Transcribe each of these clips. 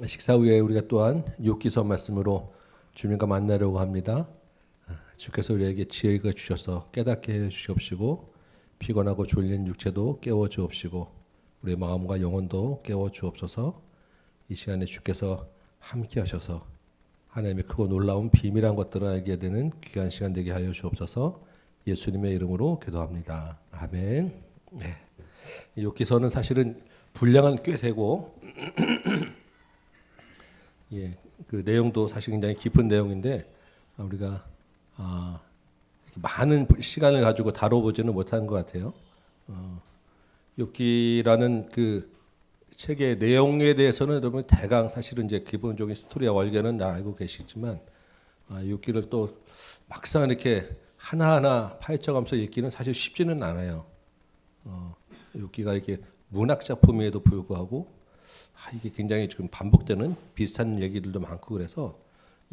식사 후에 우리가 또한 욥기서 말씀으로 주님과 만나려고 합니다. 주께서 우리에게 지혜가 주셔서 깨닫게 해 주시옵시고 피곤하고 졸린 육체도 깨워 주옵시고 우리의 마음과 영혼도 깨워 주옵소서. 이 시간에 주께서 함께 하셔서 하나님의 크고 놀라운 비밀한 것들을 알게 되는 귀한 시간 되게 하여 주옵소서. 예수님의 이름으로 기도합니다. 아멘. 네. 욥기서는 사실은 분량은 꽤 되고 예, 그 내용도 사실 굉장히 깊은 내용인데 우리가 많은 시간을 가지고 다뤄보지는 못한 것 같아요. 욥기라는 그 책의 내용에 대해서는 여러분 대강 사실은 이제 기본적인 스토리와 월계는 다 알고 계시지만 욥기를 또 막상 이렇게 하나하나 파헤쳐가면서 읽기는 사실 쉽지는 않아요. 욥기가 이게 문학 작품에도 불구하고 이게 굉장히 지금 반복되는 비슷한 얘기들도 많고 그래서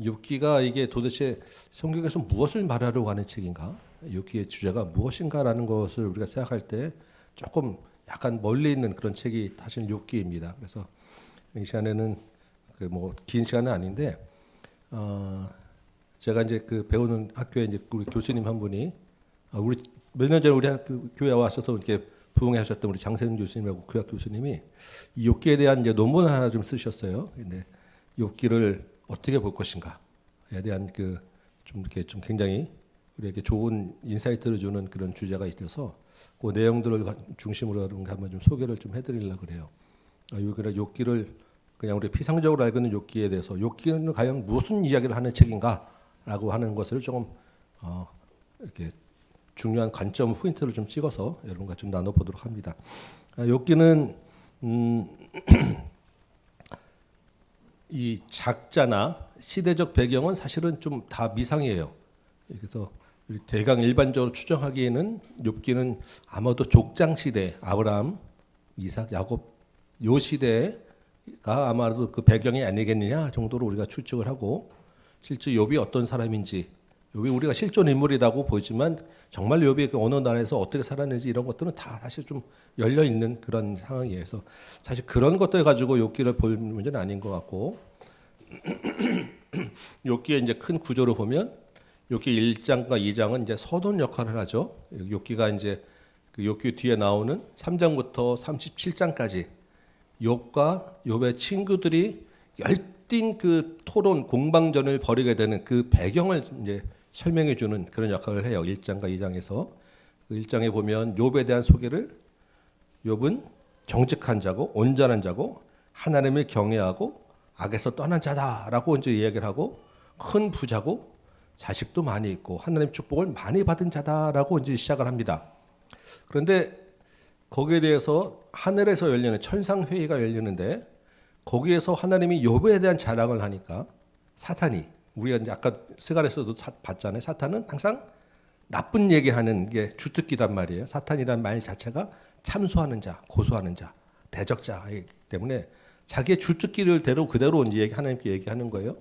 욥기가 이게 도대체 성경에서 무엇을 말하려고 하는 책인가? 욥기의 주제가 무엇인가라는 것을 우리가 생각할 때 조금 약간 멀리 있는 그런 책이 사실 욥기입니다. 그래서 이 시간에는 그 뭐 긴 시간은 아닌데 제가 이제 그 배우는 학교에 이제 우리 교수님 한 분이 우리 몇 년 전에 우리 학교 교회에 와셔서 이렇게 부흥하셨던 우리 장세윤 교수님하고 그 학 교수님이 이 욥기에 대한 이제 논문 하나 좀 쓰셨어요. 근데 욥기를 어떻게 볼 것인가에 대한 그 좀 이렇게 좀 굉장히 우리에게 좋은 인사이트를 주는 그런 주제가 있어서 그 내용들을 중심으로 한번 좀 소개를 좀 해드리려고 그래요. 욥기를 그냥 우리 피상적으로 알고 있는 욥기에 대해서 욥기는 과연 무슨 이야기를 하는 책인가라고 하는 것을 조금 이렇게 중요한 관점 포인트를 좀 찍어서 여러분과 좀 나눠보도록 합니다. 욥기는 이 작자나 시대적 배경은 사실은 좀 다 미상이에요. 그래서 대강 일반적으로 추정하기에는 욥기는 아마도 족장 시대 아브라함, 이삭, 야곱 요 시대가 아마도 그 배경이 아니겠느냐 정도로 우리가 추측을 하고 실제 욥이 어떤 사람인지 욥이 우리가 실존 인물이라고 보지만 정말 욥이 그 어느 나라에서 어떻게 살았는지 이런 것들은 다 사실 좀 열려 있는 그런 상황이에요. 그래서 사실 그런 것들 가지고 욥기를 볼 문제는 아닌 것 같고 욥기의 이제 큰 구조를 보면 욥기 1장과 2장은 이제 서론 역할을 하죠. 욥기가 이제 그 욥기 뒤에 나오는 3장부터 37장까지 욥과 욥의 친구들이 열띤 그 토론 공방전을 벌이게 되는 그 배경을 이제 설명해 주는 그런 역할을 해요. 1장과 2장에서. 그 1장에 보면 욥에 대한 소개를 욥은 정직한 자고 온전한 자고 하나님을 경외하고 악에서 떠난 자다라고 이제 이야기를 하고 큰 부자고 자식도 많이 있고 하나님 축복을 많이 받은 자다라고 이제 시작을 합니다. 그런데 거기에 대해서 하늘에서 열리는 천상회의가 열리는데 거기에서 하나님이 욥에 대한 자랑을 하니까 사탄이 우리가 이제 아까 스가랴에서도 봤잖아요. 사탄은 항상 나쁜 얘기하는 게 주특기란 말이에요. 사탄이란 말 자체가 참소하는 자, 고소하는 자, 대적자이기 때문에 자기의 주특기를 그대로 이제 하나님께 얘기하는 거예요.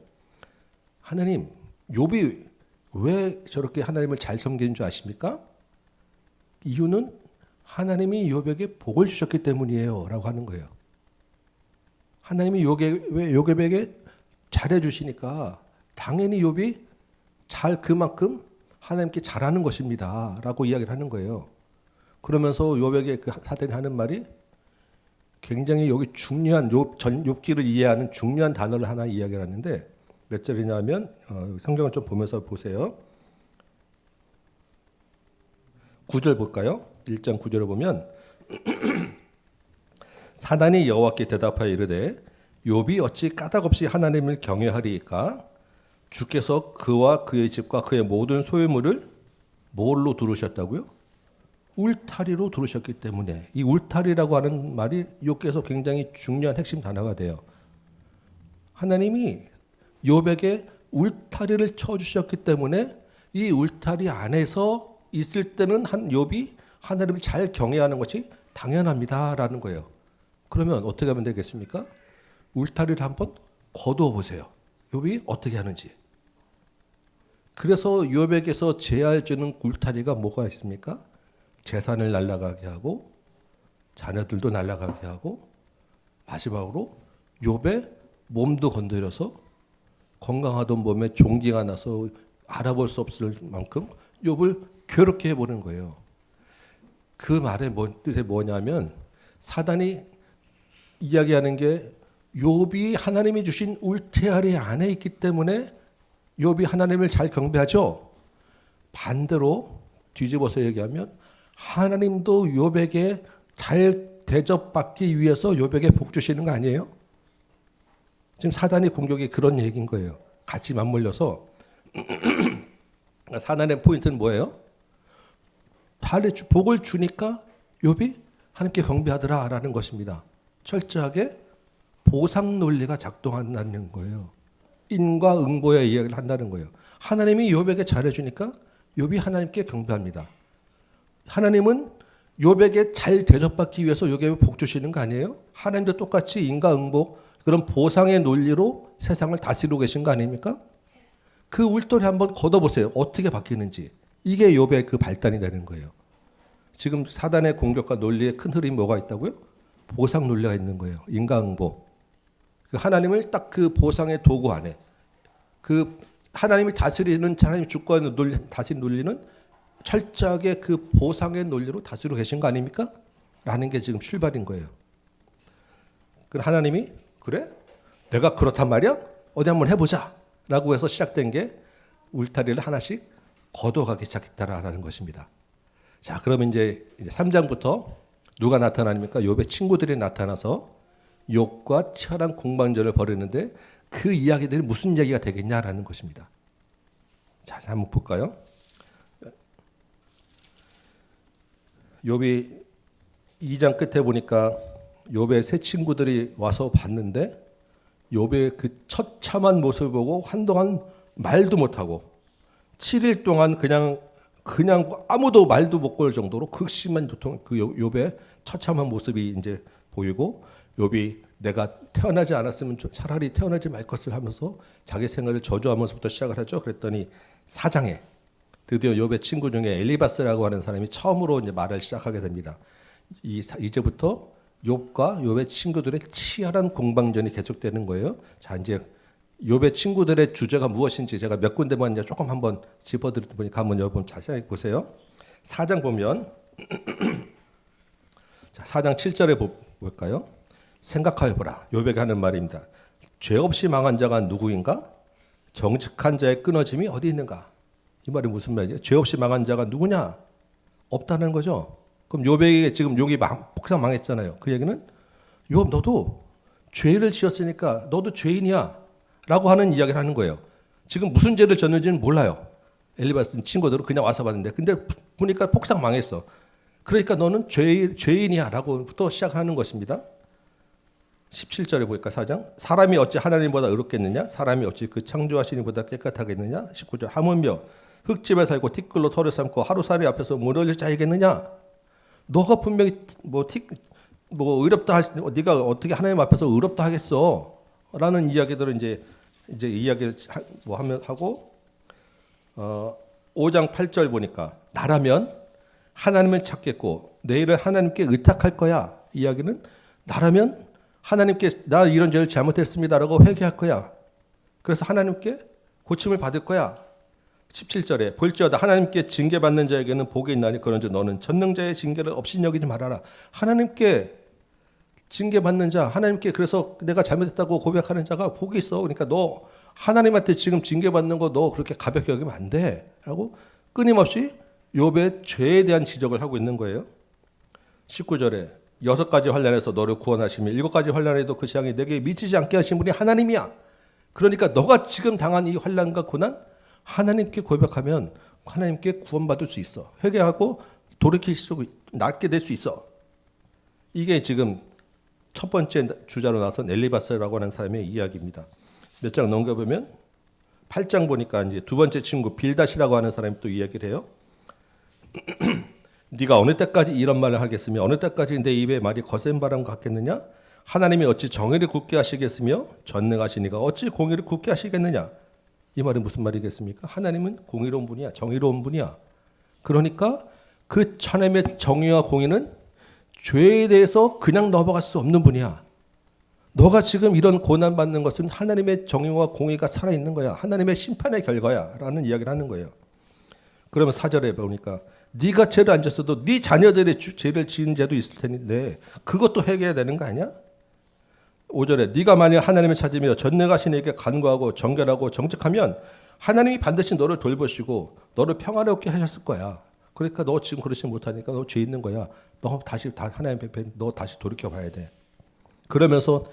하나님, 욥이 왜 저렇게 하나님을 잘 섬기는 줄 아십니까? 이유는 하나님이 욥에게 복을 주셨기 때문이에요라고 하는 거예요. 하나님이 욥에게 잘해 주시니까 당연히 욥이 잘 그만큼 하나님께 잘하는 것입니다라고 이야기를 하는 거예요. 그러면서 욥에게 그 사탄이 하는 말이 굉장히 여기 중요한 욥기를 이해하는 중요한 단어를 하나 이야기를 하는데 몇 절이냐면 성경을 좀 보면서 보세요. 9절 볼까요? 1장 9절을 보면 사단이 여호와께 대답하여 이르되 욥이 어찌 까닭없이 하나님을 경외하리이까? 주께서 그와 그의 집과 그의 모든 소유물을 뭘로 두르셨다고요? 울타리로 두르셨기 때문에 이 울타리라고 하는 말이 욥기에서 굉장히 중요한 핵심 단어가 돼요. 하나님이 욥에게 울타리를 쳐주셨기 때문에 이 울타리 안에서 있을 때는 욥이 하나님을 잘 경외하는 것이 당연합니다라는 거예요. 그러면 어떻게 하면 되겠습니까? 울타리를 한번 거두어 보세요. 욥이 어떻게 하는지. 그래서 욥에게서 제하여주는 울타리가 뭐가 있습니까? 재산을 날아가게 하고 자녀들도 날아가게 하고 마지막으로 욥의 몸도 건드려서 건강하던 몸에 종기가 나서 알아볼 수 없을 만큼 욥을 괴롭게 해보는 거예요. 그 말의 뜻이 뭐냐면 사단이 이야기하는 게 욥이 하나님이 주신 울타리 안에 있기 때문에 욥이 하나님을 잘 경배하죠. 반대로 뒤집어서 얘기하면 하나님도 욥에게 잘 대접받기 위해서 욥에게 복 주시는 거 아니에요? 지금 사단의 공격이 그런 얘기인 거예요. 같이 맞물려서 사단의 포인트는 뭐예요? 복을 주니까 욥이 하나님께 경배하더라라는 것입니다. 철저하게 보상 논리가 작동한다는 거예요. 인과 응보의 이야기를 한다는 거예요. 하나님이 욥에게 잘해주니까 욥이 하나님께 경배합니다. 하나님은 욥에게 잘 대접받기 위해서 욥에게 복 주시는 거 아니에요? 하나님도 똑같이 인과 응보 그런 보상의 논리로 세상을 다스리고 계신 거 아닙니까? 그 울돌이 한번 걷어보세요. 어떻게 바뀌는지. 이게 욥의 그 발단이 되는 거예요. 지금 사단의 공격과 논리의 큰 흐름이 뭐가 있다고요? 보상 논리가 있는 거예요. 인과응보. 하나님을 딱 그 보상의 도구 안에 그 하나님이 다스리는 하나님 주권의 논리, 다스리는 논리는 철저하게 그 보상의 논리로 다스리고 계신 거 아닙니까? 라는 게 지금 출발인 거예요. 그 하나님이 그래? 내가 그렇단 말이야? 어디 한번 해보자. 라고 해서 시작된 게 울타리를 하나씩 걷어가기 시작했다라는 것입니다. 자, 그러면 이제 3장부터 누가 나타나니까 욥의 친구들이 나타나서 욥과 치열한 공방전을 벌이는데 그 이야기들이 무슨 이야기가 되겠냐라는 것입니다. 자, 한번 볼까요? 욥이 2장 끝에 보니까 욥의 세 친구들이 와서 봤는데 욥의 그 처참한 모습을 보고 한동안 말도 못하고 7일 동안 그냥 아무도 말도 못 걸 정도로 극심한 고통, 그 욥의 처참한 모습이 이제 보이고 욥이 내가 태어나지 않았으면 차라리 태어나지 말 것을 하면서 자기 생활을 저주하면서부터 시작을 하죠. 그랬더니 4장에 드디어 욥의 친구 중에 엘리바스라고 하는 사람이 처음으로 이제 말을 시작하게 됩니다. 이제부터 욥과 욥의 친구들의 치열한 공방전이 계속되는 거예요. 자, 이제 욥의 친구들의 주제가 무엇인지 제가 몇 군데만 이제 조금 한번 짚어드릴 테니까 한번 여러분 자세히 보세요. 4장 보면 자, 4장 7절에 볼까요? 생각하여 보라. 욥에게 하는 말입니다. 죄 없이 망한 자가 누구인가? 정직한 자의 끊어짐이 어디 있는가? 이 말이 무슨 말이에요? 죄 없이 망한 자가 누구냐? 없다는 거죠. 그럼 욥에게 지금 욥이 폭삭 망했잖아요. 그 얘기는 욥 너도 죄를 지었으니까 너도 죄인이야 라고 하는 이야기를 하는 거예요. 지금 무슨 죄를 졌는지는 몰라요. 엘리바스 친구들은 그냥 와서 봤는데 근데 보니까 폭삭 망했어. 그러니까 너는 죄인이야 라고부터 시작하는 것입니다. 17절에 보니까 4장 사람이 어찌 하나님보다 의롭겠느냐? 사람이 어찌 그 창조하신 이보다 깨끗하겠느냐? 19절 하물며 흙집에 살고 티끌로 털을 삶고 하루살이 앞에서 무너질 자이겠느냐? 너가 분명히 의롭다 네가 어떻게 하나님 앞에서 의롭다 하겠어? 라는 이야기들을 이제 이야기를 하고 5장 8절 보니까 나라면 하나님을 찾겠고 내일은 하나님께 의탁할 거야. 이야기는 나라면 하나님께 나 이런 죄를 잘못했습니다라고 회개할 거야. 그래서 하나님께 고침을 받을 거야. 17절에 볼지어다 하나님께 징계받는 자에게는 복이 있나니 그런즉 너는 전능자의 징계를 업신여기지 말아라. 하나님께 징계받는 자, 하나님께 그래서 내가 잘못했다고 고백하는 자가 복이 있어. 그러니까 너 하나님한테 지금 징계받는 거 너 그렇게 가볍게 여기면 안 돼. 라고 끊임없이 욥의 죄에 대한 지적을 하고 있는 거예요. 19절에 6가지 환난에서 너를 구원하시며 7가지 환난에도 그 재앙이 내게 미치지 않게 하신 분이 하나님이야. 그러니까 너가 지금 당한 이 환난과 고난 하나님께 고백하면 하나님께 구원받을 수 있어. 회개하고 돌이킬 수 낫게 될 수 있어. 이게 지금 첫 번째 주자로 나선 엘리바스라고 하는 사람의 이야기입니다. 몇 장 넘겨보면 8장 보니까 이제 두 번째 친구 빌닷이라고 하는 사람이 또 이야기를 해요. 네가 어느 때까지 이런 말을 하겠으며 어느 때까지 내 입의 말이 거센 바람 같겠느냐? 하나님이 어찌 정의를 굳게 하시겠으며 전능하신 이가 어찌 공의를 굳게 하시겠느냐? 이 말은 무슨 말이겠습니까? 하나님은 공의로운 분이야. 정의로운 분이야. 그러니까 그 하나님의 정의와 공의는 죄에 대해서 그냥 넘어갈 수 없는 분이야. 너가 지금 이런 고난 받는 것은 하나님의 정의와 공의가 살아있는 거야. 하나님의 심판의 결과야. 라는 이야기를 하는 거예요. 그러면 4절에 보니까 네가 죄를 안 졌어도 네 자녀들의 죄를 지은 죄도 있을 텐데 그것도 회개해야 되는 거 아니야? 5절에 네가 만약 하나님을 찾으며 전능하신 이에게 간구하고 정결하고 정직하면 하나님이 반드시 너를 돌보시고 너를 평화롭게 하셨을 거야. 그러니까 너 지금 그러지 못하니까 너 죄 있는 거야. 너 다시 하나님 앞에 너 다시 돌이켜 봐야 돼. 그러면서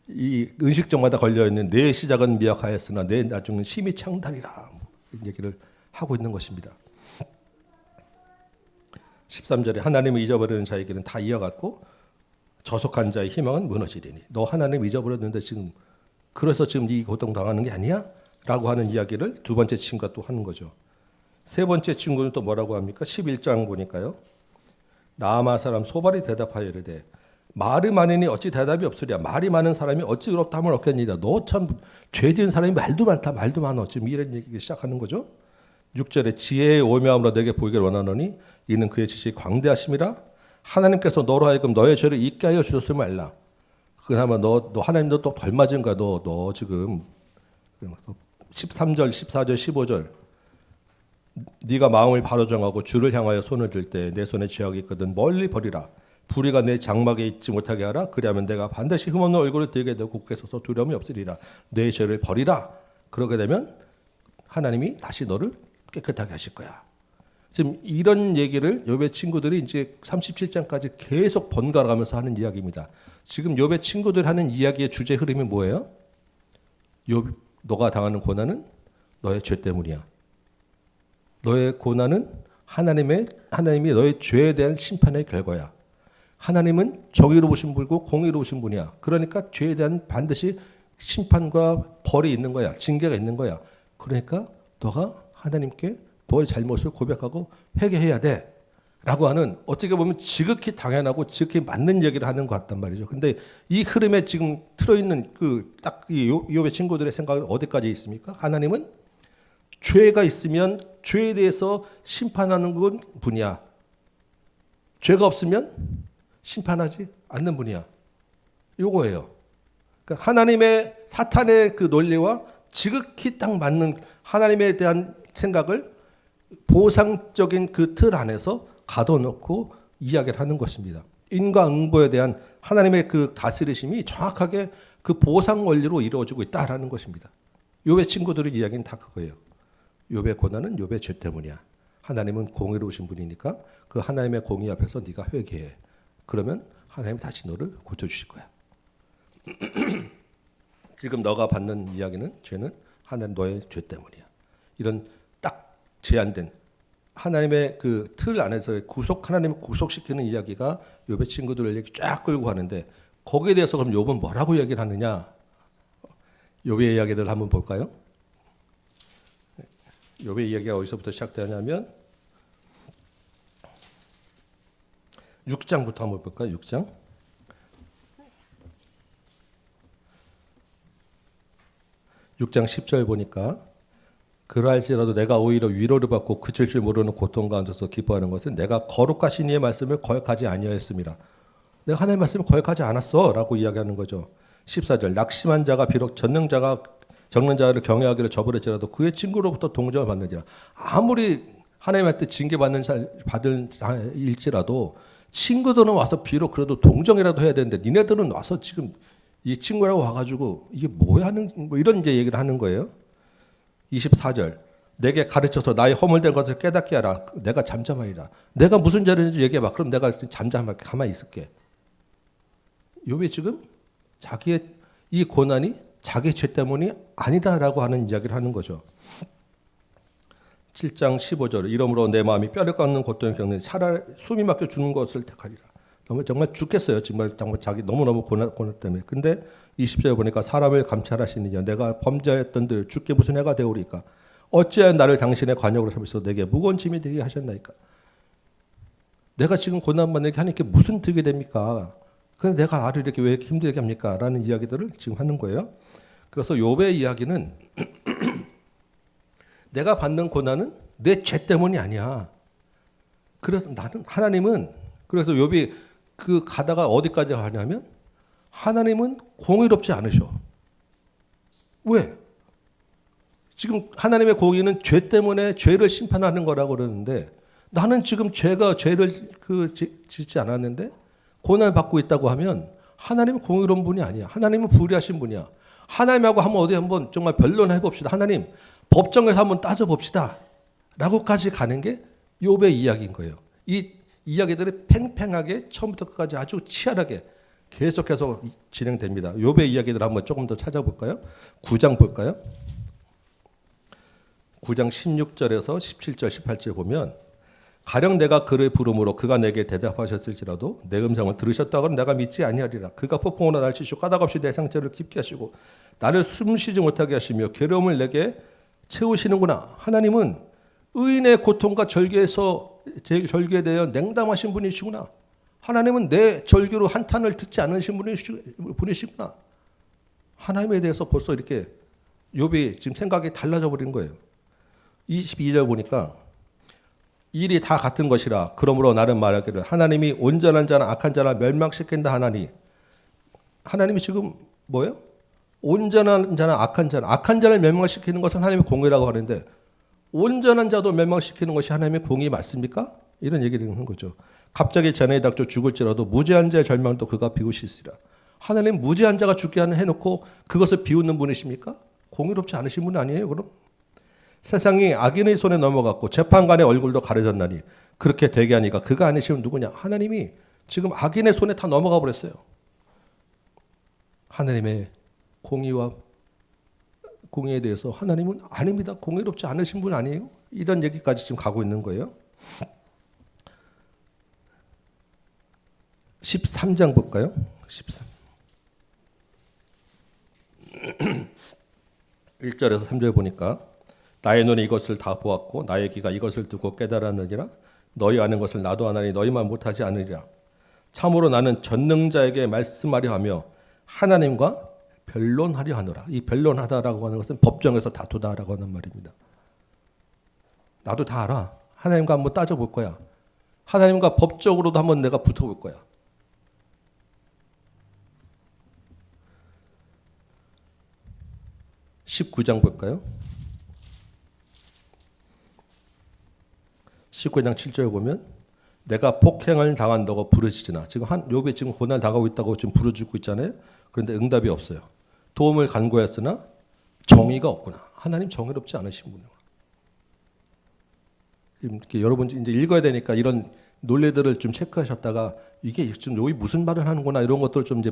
이 은식정마다 걸려있는 내 시작은 미약하였으나 내 나중은 심히 창달이라 이 얘기를 하고 있는 것입니다. 13절에 하나님을 잊어버리는 자에게는 다 이어갔고 저속한 자의 희망은 무너지리니 너 하나님 잊어버렸는데 지금 그래서 지금 네 고통 당하는 게 아니야? 라고 하는 이야기를 두 번째 친구가 또 하는 거죠. 세 번째 친구는 또 뭐라고 합니까? 11장 보니까요. 나아마 사람 소발이 대답하여 이르되 말이 많으니 어찌 대답이 없으랴. 말이 많은 사람이 어찌 의롭다함을 얻겠니라. 너 참 죄진 사람이 말도 많다 말도 많어. 지금 이런 얘기 시작하는 거죠. 6절에 지혜의 오묘함으로 내게 보이기를 원하노니 이는 그의 지식이 광대하심이라. 하나님께서 너로 하여금 너의 죄를 잊게 하여 주셨음을 알라. 그나마 너 하나님도 또 덜 맞은 거야. 너 지금 13절, 14절, 15절 네가 마음을 바로 정하고 주를 향하여 손을 들 때 내 손에 죄악이 있거든 멀리 버리라. 불의가 내 장막에 있지 못하게 하라. 그리하면 내가 반드시 흠없는 얼굴을 들게 되고 굳게 서서 두려움이 없으리라. 내 죄를 버리라. 그러게 되면 하나님이 다시 너를 깨끗하게 하실 거야. 지금 이런 얘기를 욥의 친구들이 이제 37장까지 계속 번갈아가면서 하는 이야기입니다. 지금 욥의 친구들 하는 이야기의 주제 흐름이 뭐예요? 욥, 너가 당하는 고난은 너의 죄 때문이야. 너의 고난은 하나님이 너의 죄에 대한 심판의 결과야. 하나님은 정의로우신 분이고 공의로우신 분이야. 그러니까 죄에 대한 반드시 심판과 벌이 있는 거야. 징계가 있는 거야. 그러니까 너가 하나님께 너의 잘못을 고백하고 회개해야 돼. 라고 하는 어떻게 보면 지극히 당연하고 지극히 맞는 얘기를 하는 것 같단 말이죠. 근데 이 흐름에 지금 틀어있는 이 욥의 친구들의 생각은 어디까지 있습니까? 하나님은 죄가 있으면 죄에 대해서 심판하는 건 분이야. 죄가 없으면 심판하지 않는 분이야. 요거예요. 그러니까 하나님의 사탄의 그 논리와 지극히 딱 맞는 하나님에 대한 생각을 보상적인 그 틀 안에서 가둬놓고 이야기를 하는 것입니다. 인과응보에 대한 하나님의 그 다스리심이 정확하게 그 보상 원리로 이루어지고 있다라는 것입니다. 욥의 친구들의 이야기는 다 그거예요. 욥의 고난은 욥의 죄 때문이야. 하나님은 공의로우신 분이니까 그 하나님의 공의 앞에서 네가 회개해. 그러면 하나님이 다시 너를 고쳐주실 거야. 지금 너가 받는 이야기는 죄는 하나님 너의 죄 때문이야. 이런 딱 제한된 하나님의 그 틀 안에서 하나님을 구속시키는 이야기가 욥의 친구들을 이렇게 쫙 끌고 가는데 거기에 대해서 그럼 욥은 뭐라고 얘기를 하느냐? 욥의 이야기들을 한번 볼까요? 욥의 이야기가 어디서부터 시작되냐면 6장부터 한번 볼까요? 6장. 6장 10절 보니까 그러할지라도 내가 오히려 위로를 받고 그칠 줄 모르는 고통 가운데서 기뻐하는 것은 내가 거룩하신 이의 말씀을 거역하지 아니하였습니다. 내가 하나님의 말씀을 거역하지 않았어 라고 이야기하는 거죠. 14절 낙심한 자가 비록 적는 자를 경외하기를 저버릴지라도 그의 친구로부터 동정을 받느니라. 아무리 하나님한테 징계받는 받을 일지라도 친구들은 와서 비록 그래도 동정이라도 해야 되는데 니네들은 와서 지금 이 친구라고 와가지고 이게 뭐야 하는 뭐 이런 이제 얘기를 하는 거예요. 24절 내게 가르쳐서 나의 허물된 것을 깨닫게 하라. 내가 잠잠하리라. 내가 무슨 죄를 했는지 얘기해봐. 그럼 내가 잠잠하게 가만히 있을게. 욥이 지금 자기의 이 고난이 자기 죄 때문이 아니다라고 하는 이야기를 하는 거죠. 7장 15절 이러므로 내 마음이 뼈를 깎는 고통을 겪는 차라리 숨이 막혀 죽는 것을 택하리라. 정말 죽겠어요. 정말 자기 너무너무 고난 때문에. 근데 20절에 보니까 사람을 감찰하시느냐 내가 범죄하였던들 죽게 무슨 해가 되오리까 어찌하여 나를 당신의 관역으로 삼으셔서 내게 무거운 짐이 되게 하셨나이까. 내가 지금 고난받는 게 하나님께 무슨 득이 됩니까? 근데 내가 나를 이렇게 왜 힘들게 합니까? 라는 이야기들을 지금 하는 거예요. 그래서 욥의 이야기는 내가 받는 고난은 내 죄 때문이 아니야. 그래서 하나님은 그래서 욥이 그 가다가 어디까지 가냐면 하나님은 공의롭지 않으셔. 왜? 지금 하나님의 공의는 죄 때문에 죄를 심판하는 거라고 그러는데 나는 지금 죄를 짓지 않았는데 고난을 받고 있다고 하면 하나님은 공의로운 분이 아니야. 하나님은 불의하신 분이야. 하나님하고 어디 한번 정말 변론해 봅시다. 하나님 법정에서 한번 따져 봅시다. 라고까지 가는 게 욥의 이야기인 거예요. 이 이야기들이 팽팽하게 처음부터 끝까지 아주 치열하게 계속해서 진행됩니다. 욥의 이야기들 한번 조금 더 찾아볼까요? 9장 볼까요? 9장 16절에서 17절, 18절 보면 가령 내가 그를 부름으로 그가 내게 대답하셨을지라도 내 음성을 들으셨다고는 내가 믿지 아니하리라. 그가 폭풍으로 날 치시고 까닭없이 내 상처를 깊게 하시고 나를 숨쉬지 못하게 하시며 괴로움을 내게 채우시는구나. 하나님은 의인의 고통과 절개에 대하여 냉담하신 분이시구나. 하나님은 내 절규로 한탄을 듣지 않으신 분이시구나. 하나님에 대해서 벌써 이렇게 욥이 지금 생각이 달라져 버린 거예요. 22절 보니까 일이 다 같은 것이라 그러므로 나는 말하기를 하나님이 온전한 자나 악한 자나 멸망시킨다 하나니 하나님이 지금 뭐예요? 온전한 자나 악한 자를 멸망시키는 것은 하나님의 공의라고 하는데 온전한 자도 멸망시키는 것이 하나님의 공의 맞습니까? 이런 얘기를 하는 거죠. 갑자기 재난이 닥쳐 죽을지라도 무죄한 자의 절망도 그가 비우시리라. 하나님 무죄한 자가 죽게 해놓고 그것을 비웃는 분이십니까? 공의롭지 않으신 분 아니에요 그럼? 세상이 악인의 손에 넘어갔고 재판관의 얼굴도 가려졌나니 그렇게 되게 하니까 그가 아니시면 누구냐? 하나님이 지금 악인의 손에 다 넘어가 버렸어요. 하나님의 공의에 대해서 하나님은 아닙니다. 공의롭지 않으신 분 아니에요? 이런 얘기까지 지금 가고 있는 거예요. 13장 볼까요? 13. 1절에서 3절 보니까 나의 눈이 이것을 다 보았고 나의 귀가 이것을 듣고 깨달았느니라. 너희 아는 것을 나도 아나니 너희만 못하지 않으리라. 참으로 나는 전능자에게 말씀하려 하며 하나님과 변론하려 하노라. 이 변론하다라고 하는 것은 법정에서 다투다라고 하는 말입니다. 나도 다 알아. 하나님과 한번 따져볼 거야. 하나님과 법적으로도 한번 내가 붙어볼 거야. (19장) 볼까요? 19장 7절 보면 내가 폭행을 당한다고 부르짖으나 지금 욥이 지금 고난 당하고 있다고 지금 부르짖고 있잖아요. 그런데 응답이 없어요. 도움을 간구했으나 정의가 없구나. 하나님 정의롭지 않으신 분이구나. 이렇게 여러분 이제 읽어야 되니까 이런 논리들을 좀 체크하셨다가 이게 지금 욥이 무슨 말을 하는구나 이런 것들을 좀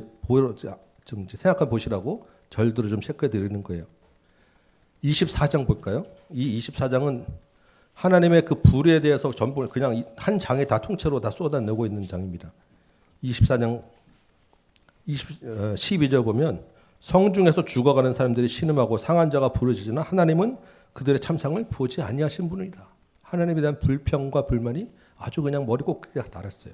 생각해 보시라고 절들을 좀 체크해 드리는 거예요. 24장 볼까요? 이 24장은 하나님의 그 불의에 대해서 전부 그냥 한 장에 다 통째로 다 쏟아내고 있는 장입니다. 24장 12절 보면 성중에서 죽어가는 사람들이 신음하고 상한 자가 부르짖으나 하나님은 그들의 참상을 보지 아니하신 분이다. 하나님에 대한 불평과 불만이 아주 그냥 머리 꼭지에 달았어요.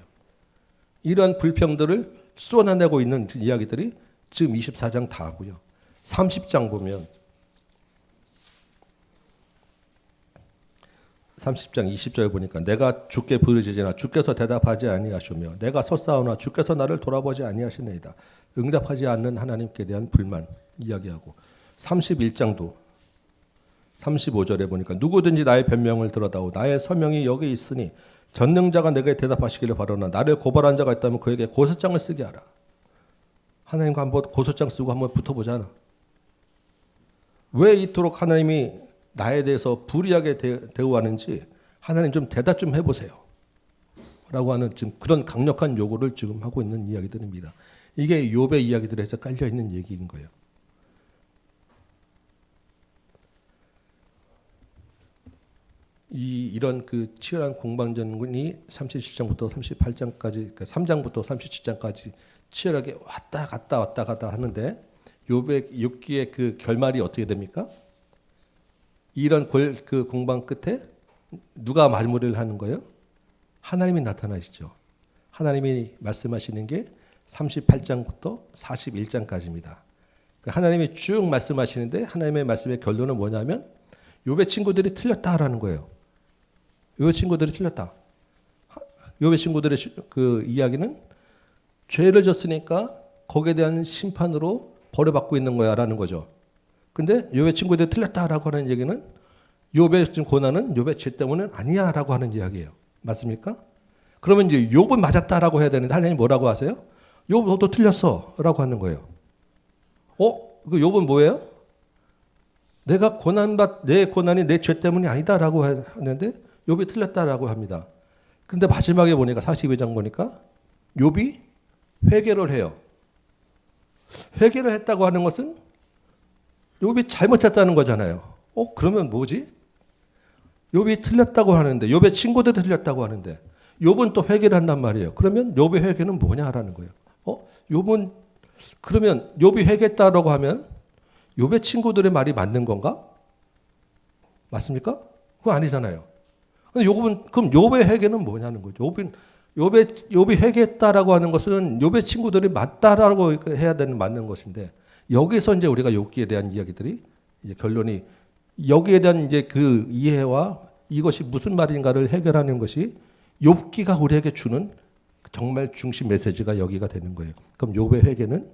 이런 불평들을 쏟아내고 있는 이야기들이 지금 24장 다 하고요. 30장 보면 30장 20절 보니까 내가 주께 부르짖으나 주께서 대답하지 아니하시며 내가 섰사오나 주께서 나를 돌아보지 아니하시나이다. 응답하지 않는 하나님께 대한 불만 이야기하고 31장도 35절에 보니까 누구든지 나의 변명을 들어다오 나의 서명이 여기 있으니 전능자가 내게 대답하시기를 바라나 나를 고발한 자가 있다면 그에게 고소장을 쓰게 하라. 하나님과 한번 고소장 쓰고 한번 붙어보자. 왜 이토록 하나님이 나에 대해서 불이하게 대우하는지 하나님 좀 대답 좀 해보세요. 라고 하는 지금 그런 강력한 요구를 지금 하고 있는 이야기들입니다. 이게 욥의 이야기들에서 깔려있는 얘기인 거예요. 이런 그 치열한 공방전이 37장부터 38장까지, 그러니까 3장부터 37장까지 치열하게 왔다 갔다 하는데 욥기의 그 결말이 어떻게 됩니까? 이런 그 공방 끝에 누가 마무리를 하는 거예요? 하나님이 나타나시죠. 하나님이 말씀하시는 게 38장부터 41장까지입니다. 하나님이 쭉 말씀하시는데 하나님의 말씀의 결론은 뭐냐면 욥의 친구들이 틀렸다라는 거예요. 욥의 친구들이 틀렸다. 욥의 친구들의 그 이야기는 죄를 졌으니까 거기에 대한 심판으로 벌을 받고 있는 거야라는 거죠. 근데 욥의 친구들이 틀렸다라고 하는 얘기는 욥의 지금 고난은 욥의 죄 때문은 아니야라고 하는 이야기예요. 맞습니까? 그러면 이제 욥은 맞았다라고 해야 되는데 하나님 뭐라고 하세요? 욥 너도 틀렸어라고 하는 거예요. 그 욥은 뭐예요? 내 고난이 내 죄 때문이 아니다라고 하는데 욥이 틀렸다라고 합니다. 근데 마지막에 보니까 42장 보니까 욥이 회개를 해요. 회개를 했다고 하는 것은 욥이 잘못했다는 거잖아요. 그러면 뭐지? 욥이 틀렸다고 하는데 욥의 친구들이 틀렸다고 하는데 욥은 또 회개를 한단 말이에요. 그러면 욥의 회개는 뭐냐라는 거예요. 욥은 그러면 욥이 회개했다라고 하면 욥의 친구들의 말이 맞는 건가? 맞습니까? 그거 아니잖아요. 근데 욥은 그럼 욥의 회개는 뭐냐는 거죠. 욥이 회개했다라고 하는 것은 욥의 친구들이 맞다라고 해야 되는 맞는 것인데 여기서 이제 우리가 욥기에 대한 이야기들이 이제 결론이 여기에 대한 이제 그 이해와 이것이 무슨 말인가를 해결하는 것이 욥기가 우리에게 주는 정말 중심 메시지가 여기가 되는 거예요. 그럼 욥의 회개는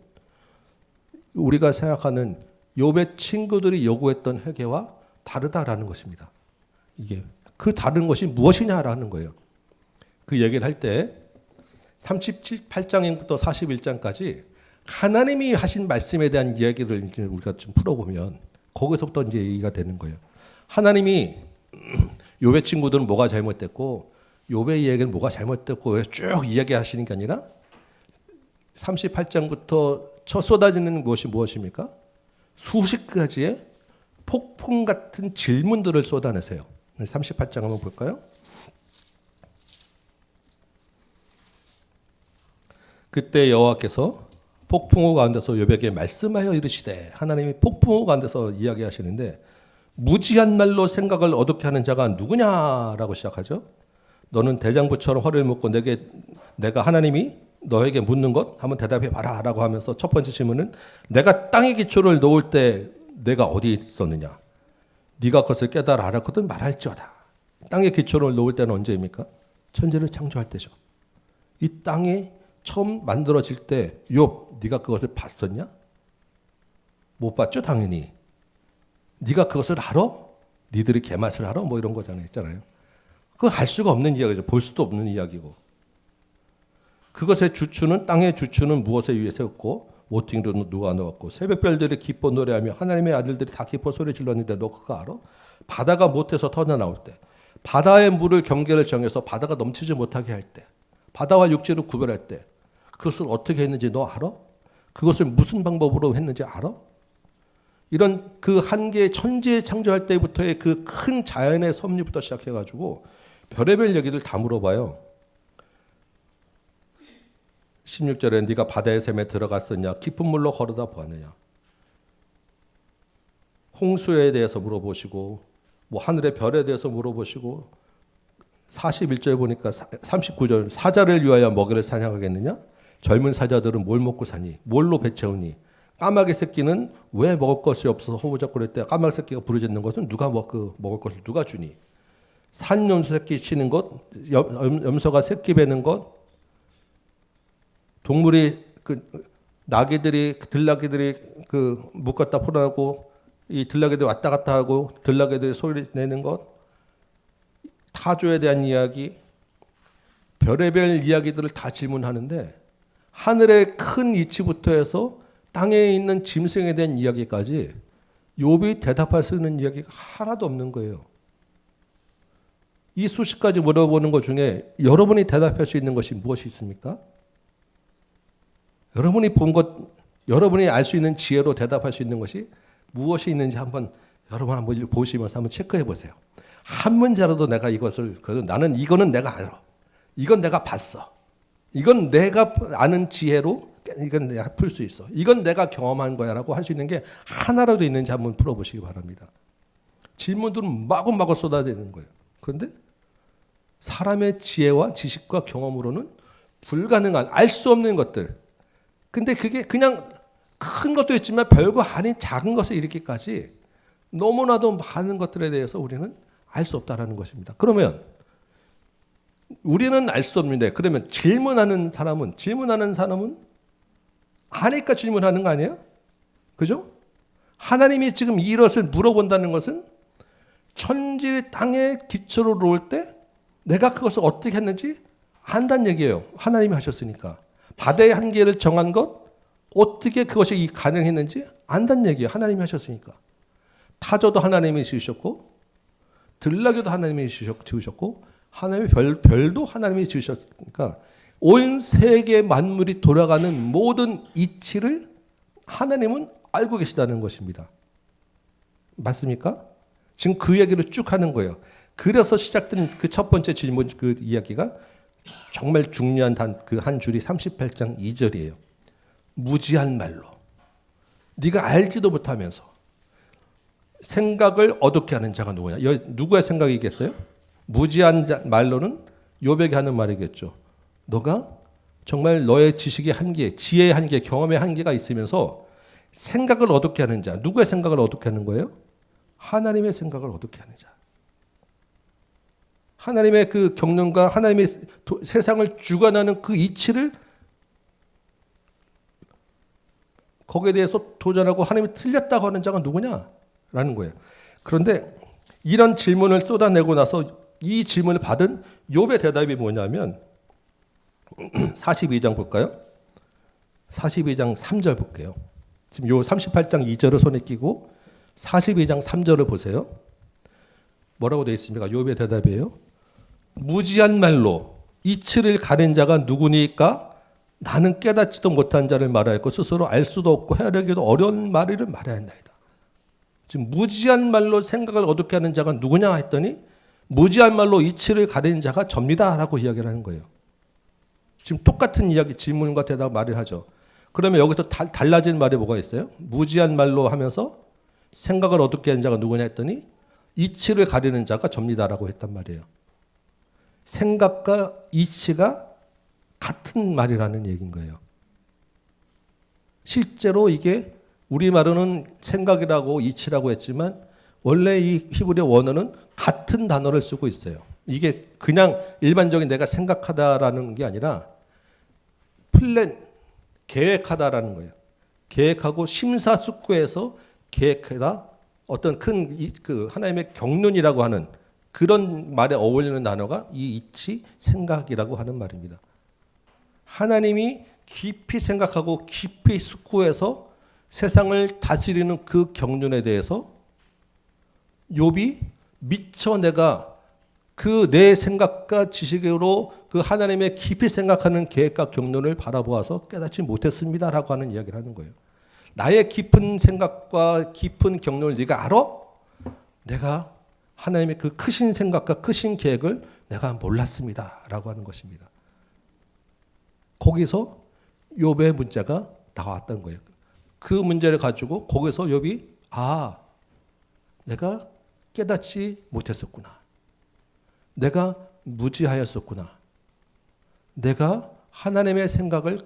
우리가 생각하는 욥의 친구들이 요구했던 회개와 다르다라는 것입니다. 이게 그 다른 것이 무엇이냐라는 거예요. 그 얘기를 할 때 38장부터 41장까지 하나님이 하신 말씀에 대한 이야기를 이제 우리가 좀 풀어보면 거기서부터 이제 얘기가 되는 거예요. 하나님이 욥의 친구들은 뭐가 잘못됐고 욥의 이야기는 뭐가 잘못됐고 쭉 이야기하시는 게 아니라 38장부터 첫 쏟아지는 것이 무엇입니까? 수십 가지의 폭풍 같은 질문들을 쏟아내세요. 38장 한번 볼까요? 그때 여호와께서 폭풍우 가운데서 욥에게 말씀하여 이르시되 하나님이 폭풍우 가운데서 이야기하시는데 무지한 말로 생각을 어둡게 하는 자가 누구냐라고 시작하죠. 너는 대장부처럼 허리를 묶고 내가 하나님이 너에게 묻는 것 한번 대답해 봐라 라고 하면서 첫 번째 질문은 내가 땅의 기초를 놓을 때 내가 어디 있었느냐 네가 그것을 깨달아 알았거든 말할지어다. 땅의 기초를 놓을 때는 언제입니까? 천지를 창조할 때죠. 이 땅이 처음 만들어질 때 욥 네가 그것을 봤었냐? 못 봤죠 당연히. 네가 그것을 알아? 니들이 개맛을 알아? 뭐 이런 거잖아요. 있잖아요. 그거 알 수가 없는 이야기죠. 볼 수도 없는 이야기고. 그것의 주추는 땅의 주추는 무엇에 위에 세웠고 모퉁이로 누가 넣었고 새벽별들이 기뻐 노래하며 하나님의 아들들이 다 기뻐 소리 질렀는데 너 그거 알아? 바다가 못해서 터져나올 때 바다의 물을 경계를 정해서 바다가 넘치지 못하게 할 때 바다와 육지를 구별할 때 그것을 어떻게 했는지 너 알아? 그것을 무슨 방법으로 했는지 알아? 이런 그 한계 천지에 창조할 때부터의 그 큰 자연의 섭리부터 시작해가지고 별의별 얘기들 다 물어봐요. 16절에 네가 바다의 샘에 들어갔었냐? 깊은 물로 걸어다 보았느냐? 홍수에 대해서 물어보시고 뭐 하늘의 별에 대해서 물어보시고 41절에 보니까 39절 사자를 위하여 먹이를 사냥하겠느냐? 젊은 사자들은 뭘 먹고 사니? 뭘로 배 채우니? 까마귀 새끼는 왜 먹을 것이 없어서 허우적거릴 때 까마귀 새끼가 부르짖는 것은 누가 먹을 것을 누가 주니? 산 염소 새끼 치는 것, 염소가 새끼 베는 것, 동물이 들나귀들이 묶었다 풀어나고 이 들나귀들이 왔다 갔다 하고 들나귀들이 소리 내는 것, 타조에 대한 이야기, 별의별 이야기들을 다 질문하는데 하늘의 큰 이치부터 해서 땅에 있는 짐승에 대한 이야기까지 욥이 대답할 수 있는 이야기가 하나도 없는 거예요. 이 수십 가지 물어보는 것 중에 여러분이 대답할 수 있는 것이 무엇이 있습니까? 여러분이 본 것, 여러분이 알 수 있는 지혜로 대답할 수 있는 것이 무엇이 있는지 여러분 한번 보시면서 한번 체크해 보세요. 한 문제라도 내가 그래도 나는 이거는 내가 알아. 이건 내가 봤어. 이건 내가 아는 지혜로 이건 내가 풀 수 있어. 이건 내가 경험한 거야라고 할 수 있는 게 하나라도 있는지 한번 풀어보시기 바랍니다. 질문들은 마구마구 쏟아지는 거예요. 그런데 사람의 지혜와 지식과 경험으로는 불가능한 알 수 없는 것들. 근데 그게 그냥 큰 것도 있지만 별거 아닌 작은 것을 일으키기까지 너무나도 많은 것들에 대해서 우리는 알 수 없다라는 것입니다. 그러면 우리는 알 수 없는데 그러면 질문하는 사람은 아니까 질문하는 거 아니에요? 그죠? 하나님이 지금 이것을 물어본다는 것은 천지 땅의 기초로 놓을 때 내가 그것을 어떻게 했는지 안다는 얘기예요. 하나님이 하셨으니까. 바다의 한계를 정한 것, 어떻게 그것이 가능했는지 안다는 얘기예요. 하나님이 하셨으니까. 타조도 하나님이 지으셨고, 들나귀도 하나님이 지으셨고, 하나님의 별도 하나님이 지으셨으니까, 온 세계 만물이 돌아가는 모든 이치를 하나님은 알고 계시다는 것입니다. 맞습니까? 지금 그 얘기를 쭉 하는 거예요. 그래서 시작된 그 첫 번째 질문, 그 이야기가 정말 중요한 그 한 줄이 38장 2절이에요. 무지한 말로. 네가 알지도 못하면서 생각을 어둡게 하는 자가 누구냐? 누구의 생각이겠어요? 무지한 말로는 욥에게 하는 말이겠죠. 너가 정말 너의 지식의 한계, 지혜의 한계, 경험의 한계가 있으면서 생각을 어둡게 하는 자. 누구의 생각을 어둡게 하는 거예요? 하나님의 생각을 어둡게 하는 자. 하나님의 그 경륜과 하나님의 세상을 주관하는 그 이치를 거기에 대해서 도전하고 하나님이 틀렸다고 하는 자가 누구냐라는 거예요. 그런데 이런 질문을 쏟아내고 나서 이 질문을 받은 욥의 대답이 뭐냐면 42장 볼까요? 42장 3절 볼게요. 지금 요 38장 2절을 손에 끼고 42장 3절을 보세요. 뭐라고 되어 있습니까? 욥의 대답이에요. 무지한 말로 이치를 가린 자가 누구니까? 나는 깨닫지도 못한 자를 말하였고 스스로 알 수도 없고 헤아리기도 어려운 말을 말하였나이다. 지금 무지한 말로 생각을 어둡게 하는 자가 누구냐 했더니 무지한 말로 이치를 가린 자가 접니다라고 이야기를 하는 거예요. 지금 똑같은 이야기, 질문과 대답 말을 하죠. 그러면 여기서 달라진 말이 뭐가 있어요? 무지한 말로 하면서 생각을 어둡게 하는 자가 누구냐 했더니 이치를 가리는 자가 접니다라고 했단 말이에요. 생각과 이치가 같은 말이라는 얘기인 거예요. 실제로 이게 우리말로는 생각이라고 이치라고 했지만 원래 이 히브리 원어는 같은 단어를 쓰고 있어요. 이게 그냥 일반적인 내가 생각하다라는 게 아니라 플랜, 계획하다라는 거예요. 계획하고 심사숙고해서 계획하다 어떤 큰 그 하나님의 경륜이라고 하는 그런 말에 어울리는 단어가 이 이치, 생각이라고 하는 말입니다. 하나님이 깊이 생각하고 깊이 숙고해서 세상을 다스리는 그 경륜에 대해서 욥이 미처 내가 그 내 생각과 지식으로 그 하나님의 깊이 생각하는 계획과 경륜을 바라보아서 깨닫지 못했습니다라고 하는 이야기를 하는 거예요. 나의 깊은 생각과 깊은 경륜을 네가 알아? 내가 하나님의 그 크신 생각과 크신 계획을 내가 몰랐습니다라고 하는 것입니다. 거기서 욥의 문제가 나왔던 거예요. 그 문제를 가지고 거기서 욥이 내가 깨닫지 못했었구나. 내가 무지하였었구나. 내가 하나님의 생각을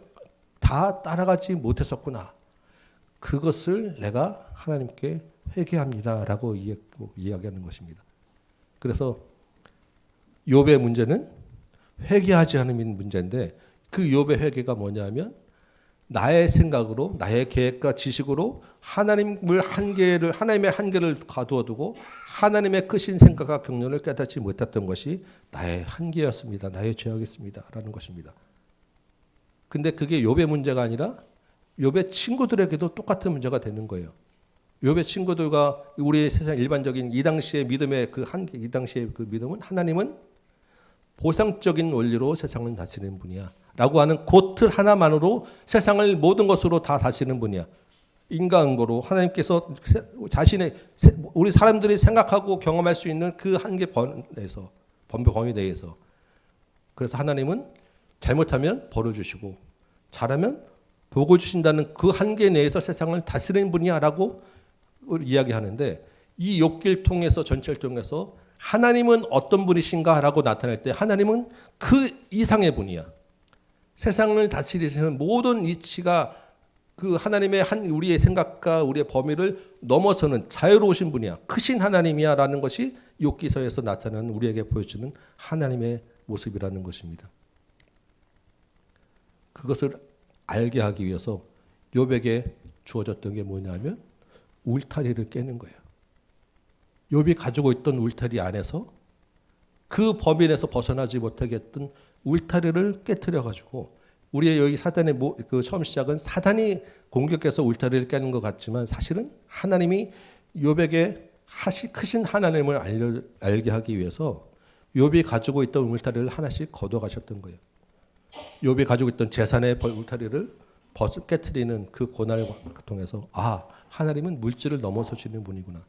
다 따라가지 못했었구나. 그것을 내가 하나님께 회개합니다라고 이야기하는 것입니다. 그래서 욥의 문제는 회개하지 않는 문제인데 그 욥의 회개가 뭐냐면 나의 생각으로 나의 계획과 지식으로 하나님의 한계를 가두어두고 하나님의 크신 생각과 경륜을 깨닫지 못했던 것이 나의 한계였습니다. 나의 죄악이었습니다. 라는 것입니다. 근데 그게 욥의 문제가 아니라 욥의 친구들에게도 똑같은 문제가 되는 거예요. 욥의 친구들과 우리 세상 일반적인 이 당시의 믿음의 그 한계, 이 당시의 그 믿음은 하나님은 보상적인 원리로 세상을 다스리는 분이야. 라고 하는 그 틀 하나만으로 세상을 모든 것으로 다 다스리는 분이야. 인과응보로 하나님께서 자신의 우리 사람들이 생각하고 경험할 수 있는 그 한계 내에서 범위 범위 내에서 그래서 하나님은 잘못하면 벌을 주시고 잘하면 복을 주신다는 그 한계 내에서 세상을 다스리는 분이야라고 이야기하는데 이 욥기를 통해서 전체를 통해서 하나님은 어떤 분이신가라고 나타낼 때 하나님은 그 이상의 분이야. 세상을 다스리시는 모든 이치가 그 하나님의 우리의 생각과 우리의 범위를 넘어서는 자유로우신 분이야. 크신 하나님이야라는 것이 욥기서에서 나타나는 우리에게 보여주는 하나님의 모습이라는 것입니다. 그것을 알게 하기 위해서 욥에게 주어졌던 게 뭐냐면 울타리를 깨는 거예요. 욥이 가지고 있던 울타리 안에서 그 범위 내에서 벗어나지 못하게 했던 울타리를 깨뜨려 가지고 우리의 여기 사단의 그 처음 시작은 사단이 공격해서 울타리를 깨는 것 같지만 사실은 하나님이 욥에게 크신 하나님을 알게 하기 위해서 욥이 가지고 있던 울타리를 하나씩 거둬 가셨던 거예요. 욥이 가지고 있던 재산의 울타리를 깨트리는 그 고난을 통해서 하나님은 물질을 넘어서시는 분이구나.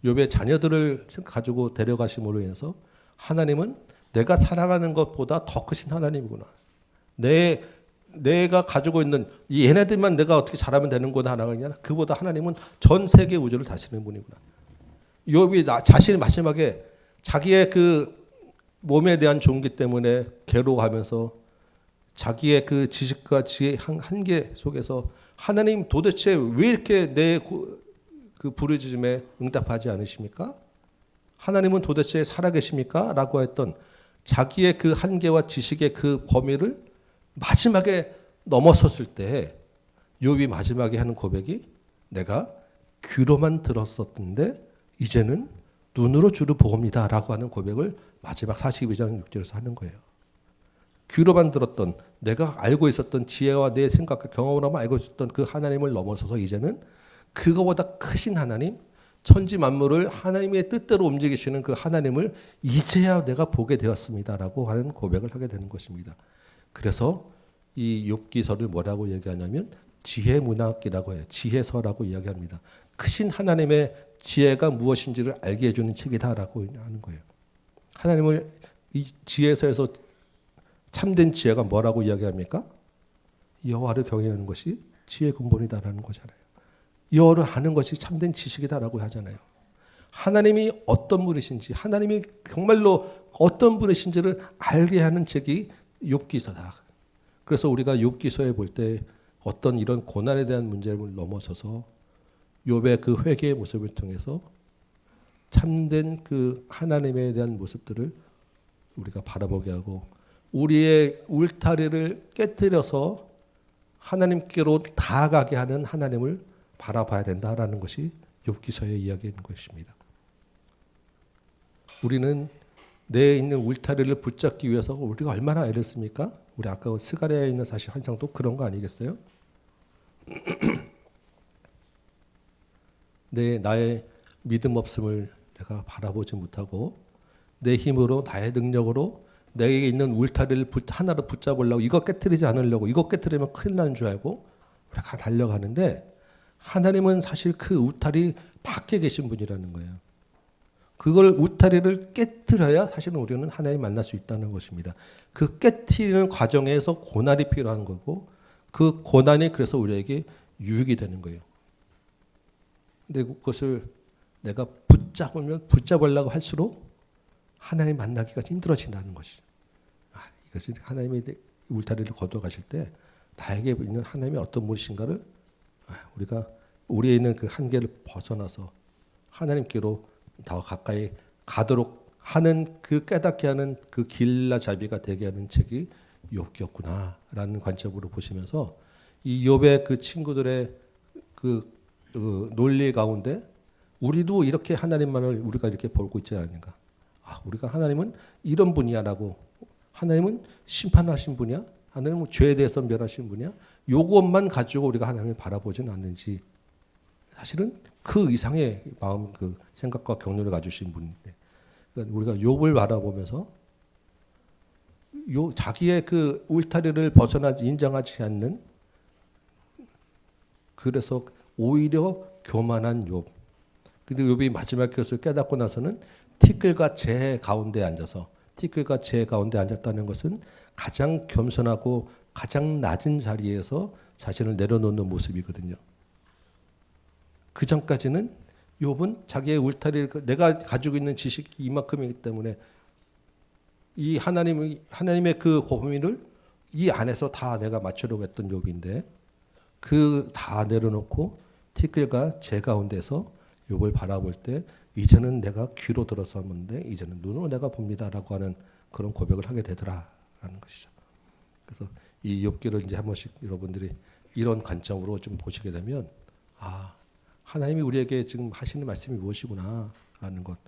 욥의 자녀들을 가지고 데려가심으로 인해서 하나님은 내가 사랑하는 것보다 더 크신 하나님이구나. 내가 가지고 있는 얘네들만 내가 어떻게 잘하면 되는 거다 하나가 아니라 그보다 하나님은 전 세계 우주를 다스리는 분이구나. 욥이 자신이 마지막에 자기의 그 몸에 대한 존귀 때문에 괴로워하면서 자기의 그 지식과 지혜 한계 속에서 하나님 도대체 왜 이렇게 내 그 부르짖음에 응답하지 않으십니까? 하나님은 도대체 살아계십니까? 라고 했던 자기의 그 한계와 지식의 그 범위를 마지막에 넘어섰을 때 욥이 마지막에 하는 고백이 내가 귀로만 들었었는데 이제는 눈으로 주를 보옵니다 라고 하는 고백을 마지막 42장 6절에서 하는 거예요. 귀로만 들었던 내가 알고 있었던 지혜와 내 생각과 경험으로만 알고 있었던 그 하나님을 넘어서서 이제는 그거보다 크신 하나님, 천지 만물을 하나님의 뜻대로 움직이시는 그 하나님을 이제야 내가 보게 되었습니다라고 하는 고백을 하게 되는 것입니다. 그래서 이 욥기서를 뭐라고 얘기하냐면 지혜 문학이라고 해요. 지혜서라고 이야기합니다. 크신 하나님의 지혜가 무엇인지를 알게 해주는 책이다라고 하는 거예요. 하나님을 이 지혜서에서 참된 지혜가 뭐라고 이야기합니까? 여호와를 경외하는 것이 지혜의 근본이다라는 거잖아요. 여호와를 아는 것이 참된 지식이다라고 하잖아요. 하나님이 어떤 분이신지, 하나님이 정말로 어떤 분이신지를 알게 하는 책이 욥기서다. 그래서 우리가 욥기서에 볼 때 어떤 이런 고난에 대한 문제를 넘어서서 욥의 그 회개의 모습을 통해서 참된 그 하나님에 대한 모습들을 우리가 바라보게 하고 우리의 울타리를 깨뜨려서 하나님께로 다가가게 하는 하나님을 바라봐야 된다라는 것이 욥기서의 이야기인 것입니다. 우리는 내 있는 울타리를 붙잡기 위해서 우리가 얼마나 애를 씁니까? 우리 아까 스가랴에 있는 사실 환상도 그런 거 아니겠어요? 나의 믿음 없음을 내가 바라보지 못하고 내 힘으로 나의 능력으로 내게 있는 울타리를 하나로 붙잡으려고 이거 깨트리지 않으려고 이거 깨트리면 큰일 나는 줄 알고 우리가 달려가는데 하나님은 사실 그 울타리 밖에 계신 분이라는 거예요. 그걸 울타리를 깨트려야 사실은 우리는 하나님 만날 수 있다는 것입니다. 그 깨트리는 과정에서 고난이 필요한 거고 그 고난이 그래서 우리에게 유익이 되는 거예요. 근데 그것을 내가 붙잡으려고 할수록 하나님 만나기가 힘들어진다는 것이죠. 이것은 하나님의 울타리를 거둬가실 때 나에게 있는 하나님이 어떤 분이신가를 우리가 우리에 있는 그 한계를 벗어나서 하나님께로 더 가까이 가도록 하는 그 깨닫게 하는 그 길라 자비가 되게 하는 책이 욥기였구나라는 관점으로 보시면서 이 욥의 그 친구들의 그 논리 가운데 우리도 이렇게 하나님만을 우리가 이렇게 보고 있지 않는가? 우리가 하나님은 이런 분이야라고 하나님은 심판하신 분이야? 하나님은 죄에 대해서 멸하신 분이야? 요것만 가지고 우리가 하나님을 바라보지는 않는지 사실은 그 이상의 마음, 그 생각과 경륜을 가지신 분인데 그러니까 우리가 욥을 바라보면서 자기의 그 울타리를 벗어나지 인정하지 않는 그래서 오히려 교만한 욥. 근데 욥이 마지막 그것을 깨닫고 나서는 티끌과 재 가운데 앉아서 티끌과 재 가운데 앉았다는 것은 가장 겸손하고 가장 낮은 자리에서 자신을 내려놓는 모습이거든요. 그 전까지는 욥은 자기의 울타리를 내가 가지고 있는 지식이 이만큼이기 때문에 이 하나님의 그 범위를 이 안에서 다 내가 맞추려고 했던 욥인데 그 다 내려놓고 티끌과 재 가운데서 욥을 바라볼 때 이제는 내가 귀로 들었었는데 이제는 눈으로 내가 봅니다라고 하는 그런 고백을 하게 되더라라는 것이죠. 그래서 이 욥기를 이제 한 번씩 여러분들이 이런 관점으로 좀 보시게 되면 하나님이 우리에게 지금 하시는 말씀이 무엇이구나라는 것.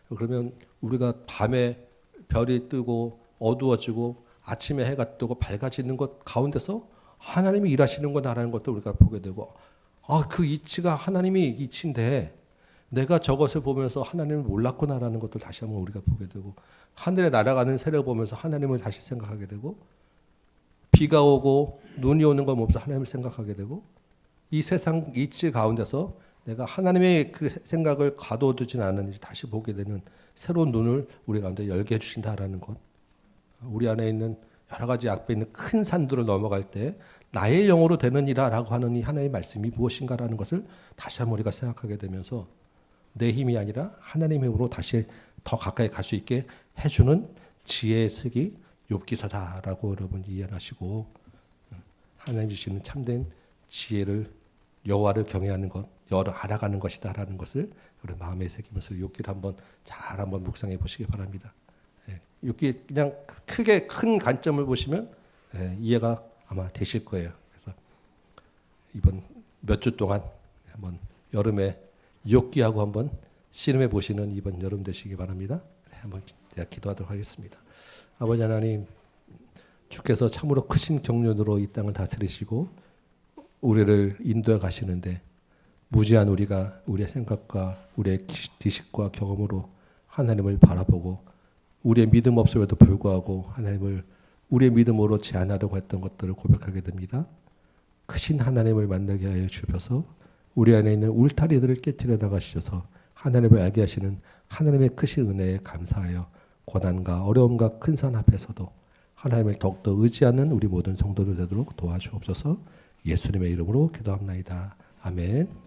그러면 우리가 밤에 별이 뜨고 어두워지고 아침에 해가 뜨고 밝아지는 것 가운데서 하나님이 일하시는 거다라는 것도 우리가 보게 되고 그 이치가 하나님의 이치인데 내가 저것을 보면서 하나님을 몰랐구나라는 것도 다시 한번 우리가 보게 되고 하늘에 날아가는 새를 보면서 하나님을 다시 생각하게 되고 비가 오고 눈이 오는 걸 보면서 하나님을 생각하게 되고 이 세상 이치 가운데서 내가 하나님의 그 생각을 가둬두지는 않았는지 다시 보게 되는 새로운 눈을 우리 가운데 열게 해주신다라는 것. 우리 안에 있는 여러 가지 앞에 있는 큰 산들을 넘어갈 때 나의 영으로 되느니라라고 하는 이 하나님의 말씀이 무엇인가라는 것을 다시 한번 우리가 생각하게 되면서 내 힘이 아니라 하나님의 힘으로 다시 더 가까이 갈 수 있게 해주는 지혜의 책이 욥기서다라고 여러분 이해하시고 하나님 주시는 참된 지혜를 여호와를 경외하는 것, 여호와를 알아가는 것이다라는 것을 우리 마음에 새기면서 욥기를 한번 묵상해 보시기 바랍니다. 욥기 그냥 크게 큰 관점을 보시면 이해가 아마 되실 거예요. 그래서 이번 몇 주 동안 한번 여름에 욥기하고 한번 씨름해 보시는 이번 여름 되시기 바랍니다. 한번 제가 기도하도록 하겠습니다. 아버지 하나님, 주께서 참으로 크신 경륜으로 이 땅을 다스리시고 우리를 인도해 가시는데 무지한 우리가 우리의 생각과 우리의 지식과 경험으로 하나님을 바라보고 우리의 믿음 없음에도 불구하고 하나님을 우리의 믿음으로 제한하려고 했던 것들을 고백하게 됩니다. 크신 하나님을 만나게 하여 주셔서 우리 안에 있는 울타리들을 깨뜨려 나가시셔서 하나님을 알게 하시는 하나님의 크신 은혜에 감사하여 고난과 어려움과 큰 산 앞에서도 하나님을 더욱더 의지하는 우리 모든 성도들 되도록 도와주옵소서. 예수님의 이름으로 기도합나이다. 아멘.